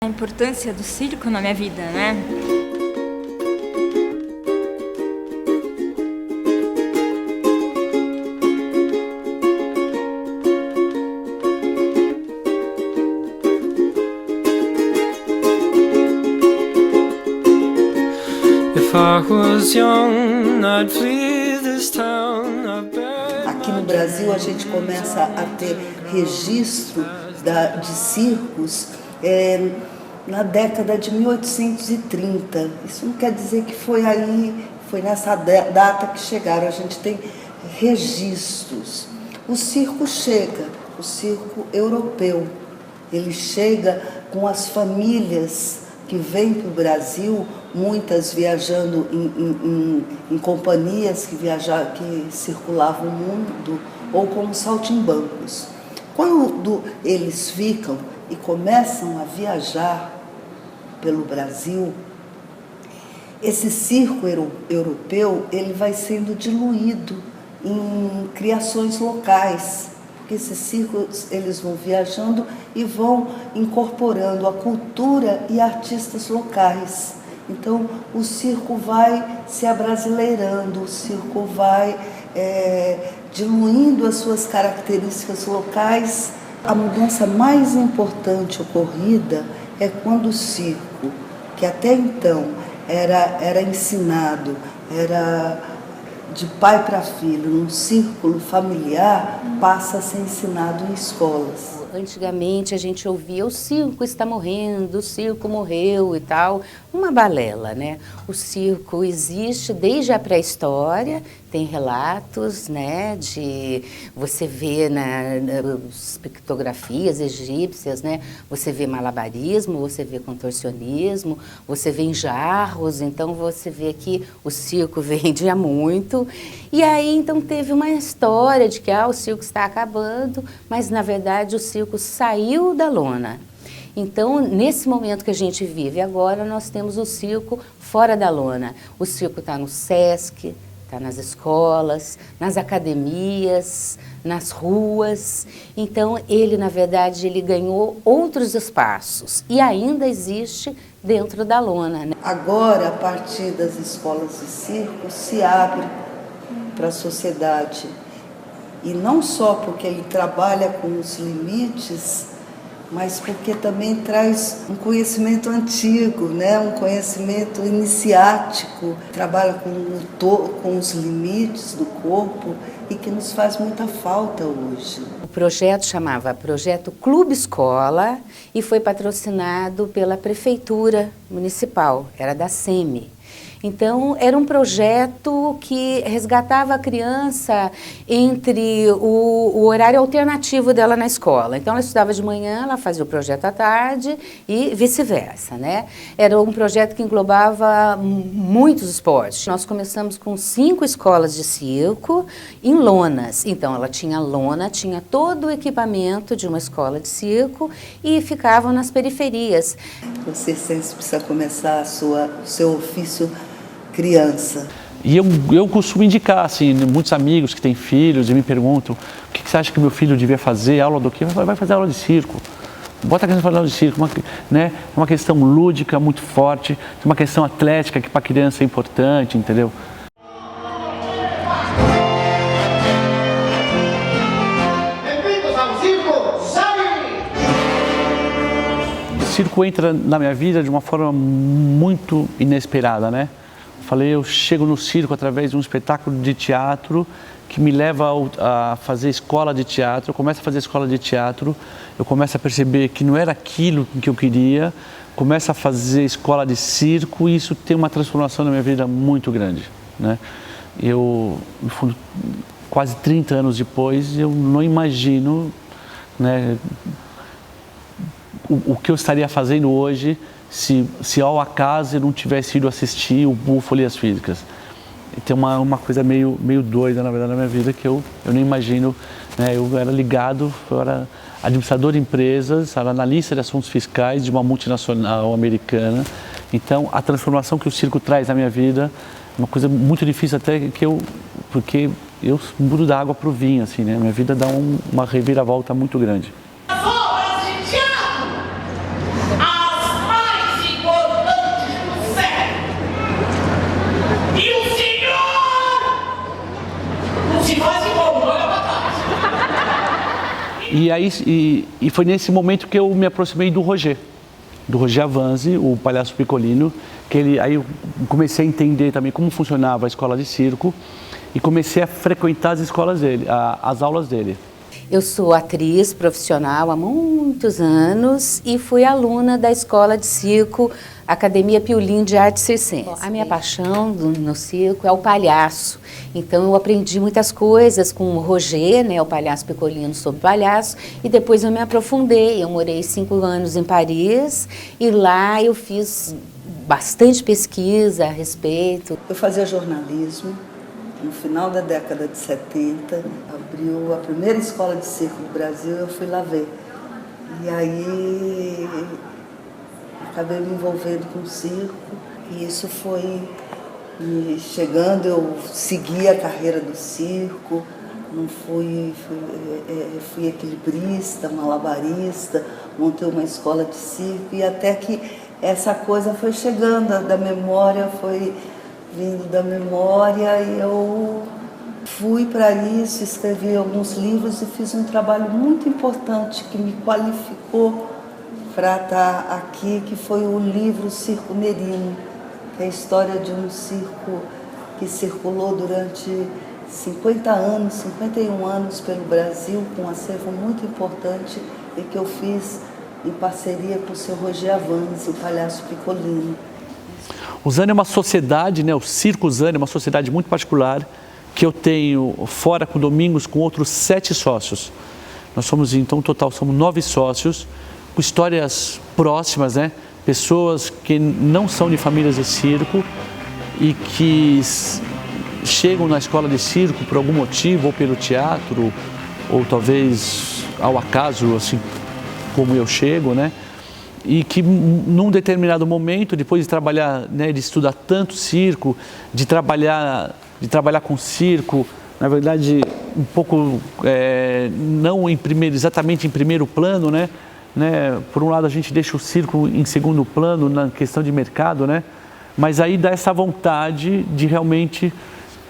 A importância do circo na minha vida, né? Aqui no Brasil a gente começa a ter registro de circos na década de 1830. Isso não quer dizer que foi nessa data que chegaram. A gente tem registros. O circo chega, o circo europeu. Ele chega com as famílias que vêm para o Brasil, muitas viajando em companhias que circulavam o mundo, ou como saltimbancos. Quando eles ficam e começam a viajar pelo Brasil, esse circo europeu ele vai sendo diluído em criações locais. Porque esses circos eles vão viajando e vão incorporando a cultura e artistas locais. Então o circo vai se abrasileirando, o circo vai diluindo as suas características locais. A mudança mais importante ocorrida é quando o circo, que até então era ensinado, era de pai para filho, num círculo familiar, passa a ser ensinado em escolas. Antigamente a gente ouvia: o circo está morrendo, o circo morreu e tal, uma balela, né? O circo existe desde a pré-história, tem relatos, né, de você vê nas pictografias egípcias, né, você vê malabarismo, você vê contorcionismo, você vê em jarros, então você vê que o circo vendia muito. E aí então teve uma história de que o circo está acabando, mas na verdade o circo saiu da lona. Então, nesse momento que a gente vive agora, nós temos o circo fora da lona. O circo está no Sesc, está nas escolas, nas academias, nas ruas. Então, ele, na verdade, ele ganhou outros espaços e ainda existe dentro da lona, né? Agora, a partir das escolas de circo, se abre para a sociedade. E não só porque ele trabalha com os limites, mas porque também traz um conhecimento antigo, né? Um conhecimento iniciático, trabalha com os limites do corpo e que nos faz muita falta hoje. O projeto chamava Projeto Clube Escola e foi patrocinado pela Prefeitura Municipal, era da SEMI. Então, era um projeto que resgatava a criança entre o horário alternativo dela na escola. Então, ela estudava de manhã, ela fazia o projeto à tarde e vice-versa, né? Era um projeto que englobava muitos esportes. Nós começamos com 5 escolas de circo em lonas. Então, ela tinha lona, tinha todo o equipamento de uma escola de circo e ficavam nas periferias. Você sempre precisa começar o seu ofício criança. E eu costumo indicar, assim, muitos amigos que têm filhos e me perguntam: o que você acha que meu filho devia fazer? Aula do quê? Vai fazer aula de circo. Bota a criança para fazer aula de circo, né? É uma questão lúdica muito forte, é uma questão atlética que para a criança é importante, entendeu? Bem-vindos ao circo, sai! O circo entra na minha vida de uma forma muito inesperada, né? Eu chego no circo através de um espetáculo de teatro que me leva a fazer escola de teatro. Eu começo a fazer escola de teatro, eu começo a perceber que não era aquilo que eu queria, começo a fazer escola de circo e isso tem uma transformação na minha vida muito grande, né? Eu, no fundo, quase 30 anos depois, eu não imagino, né, o que eu estaria fazendo hoje se ao acaso eu não tivesse ido assistir o Búfalo e as Físicas. E tem uma coisa meio doida, na verdade, na minha vida, que eu não imagino, né? Eu era ligado, eu era administrador de empresas, era analista de assuntos fiscais de uma multinacional americana. Então, a transformação que o circo traz na minha vida é uma coisa muito difícil até porque eu mudo da água para o vinho, assim, né? Minha vida dá uma reviravolta muito grande. As obras de teatro, as E foi nesse momento que eu me aproximei do Roger Avanzi, o palhaço Piccolino, aí eu comecei a entender também como funcionava a escola de circo e comecei a frequentar as escolas dele, as aulas dele. Eu sou atriz profissional há muitos anos e fui aluna da Escola de Circo Academia Piolin de Arte Circense. A minha paixão no circo é o palhaço. Então eu aprendi muitas coisas com o Roger, né, o palhaço Piccolino, sobre palhaço, e depois eu me aprofundei. Eu morei 5 anos em Paris e lá eu fiz bastante pesquisa a respeito. Eu fazia jornalismo. No final da década de 70, abriu a primeira escola de circo do Brasil, eu fui lá ver. E aí acabei me envolvendo com o circo e isso foi me chegando, eu segui a carreira do circo, não fui equilibrista, malabarista, montei uma escola de circo e até que essa coisa foi chegando da memória, foi vindo da memória e eu fui para isso, escrevi alguns livros e fiz um trabalho muito importante que me qualificou para estar aqui, que foi o livro Circo Nerino, que é a história de um circo que circulou durante 50 anos, 51 anos pelo Brasil, com um acervo muito importante e que eu fiz em parceria com o seu Roger Avanzi, o palhaço Piccolino. O Zânio é uma sociedade, né? O Circo Zânio é uma sociedade muito particular que eu tenho fora com Domingos com outros 7 sócios. Nós somos, então, no total, somos 9 sócios, com histórias próximas, né? Pessoas que não são de famílias de circo e que chegam na escola de circo por algum motivo, ou pelo teatro, ou talvez ao acaso, assim como eu chego, né? E que num determinado momento, depois de trabalhar, né, de estudar tanto circo, de trabalhar com circo, na verdade, um pouco, não exatamente em primeiro plano, né? Por um lado a gente deixa o circo em segundo plano na questão de mercado, né? Mas aí dá essa vontade de realmente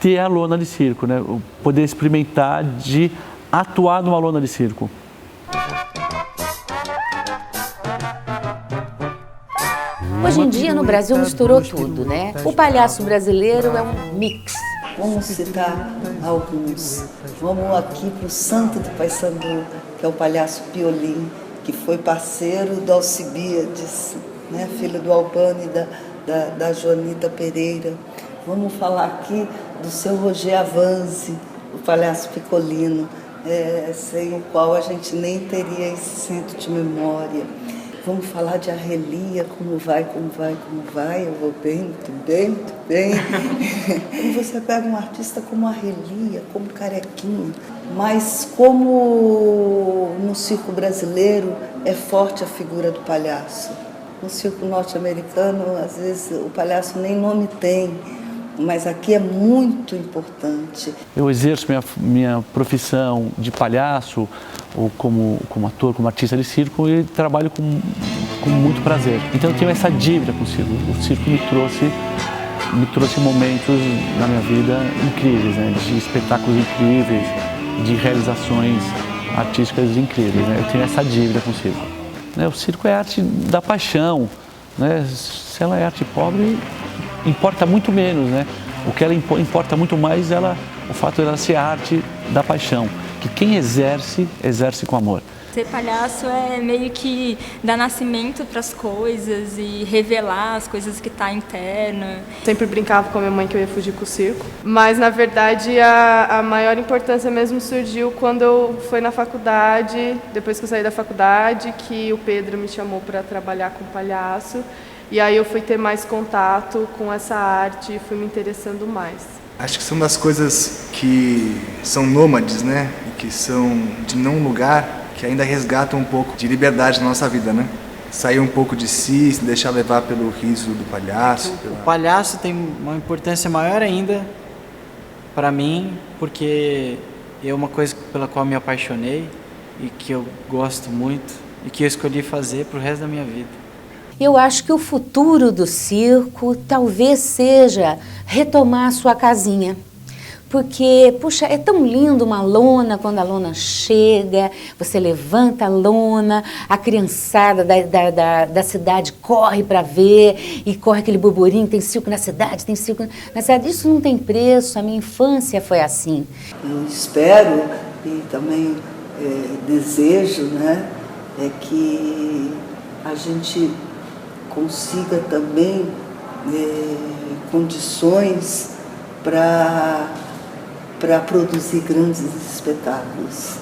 ter a lona de circo, né? Poder experimentar de atuar numa lona de circo. Hoje em dia no Brasil misturou tudo, né? O palhaço brasileiro é um mix. Vamos citar alguns. Vamos aqui para o santo do Paysandu, que é o palhaço Piolin, que foi parceiro do Alcibiades, né? Filho do Albano e da Joanita Pereira. Vamos falar aqui do seu Roger Avanzi, o palhaço Piccolino, sem o qual a gente nem teria esse centro de memória. Vamos falar de Arrelia, como vai, eu vou bem, muito bem, muito bem. E você pega um artista como Arrelia, como Carequinha, mas como no circo brasileiro é forte a figura do palhaço. No circo norte-americano, às vezes, o palhaço nem nome tem, mas aqui é muito importante. Eu exerço minha profissão de palhaço, ou como ator, como artista de circo, e trabalho com muito prazer. Então eu tenho essa dívida com o circo. O circo me trouxe momentos na minha vida incríveis, né? De espetáculos incríveis, de realizações artísticas incríveis, né? Eu tenho essa dívida com o circo. O circo é a arte da paixão, né? Se ela é arte pobre, importa muito menos, né? O que ela importa muito mais é o fato de ela ser a arte da paixão, que quem exerce com amor. Ser palhaço é meio que dar nascimento para as coisas e revelar as coisas que tá interna. Sempre brincava com a minha mãe que eu ia fugir com o circo, mas na verdade a maior importância mesmo surgiu quando eu fui na faculdade, depois que eu saí da faculdade, que o Pedro me chamou para trabalhar com palhaço, e aí eu fui ter mais contato com essa arte e fui me interessando mais. Acho que são das coisas que são nômades, né? E que são de não lugar, que ainda resgatam um pouco de liberdade na nossa vida, né? Sair um pouco de si, se deixar levar pelo riso do palhaço. O palhaço tem uma importância maior ainda para mim, porque é uma coisa pela qual me apaixonei e que eu gosto muito e que eu escolhi fazer pro resto da minha vida. Eu acho que o futuro do circo talvez seja retomar a sua casinha. porque, puxa, é tão lindo uma lona quando a lona chega, você levanta a lona, a criançada da cidade corre para ver, e corre aquele burburinho, tem circo na cidade, tem circo na cidade. Isso não tem preço, a minha infância foi assim. Eu espero e também desejo, né, que a gente consiga também condições para produzir grandes espetáculos.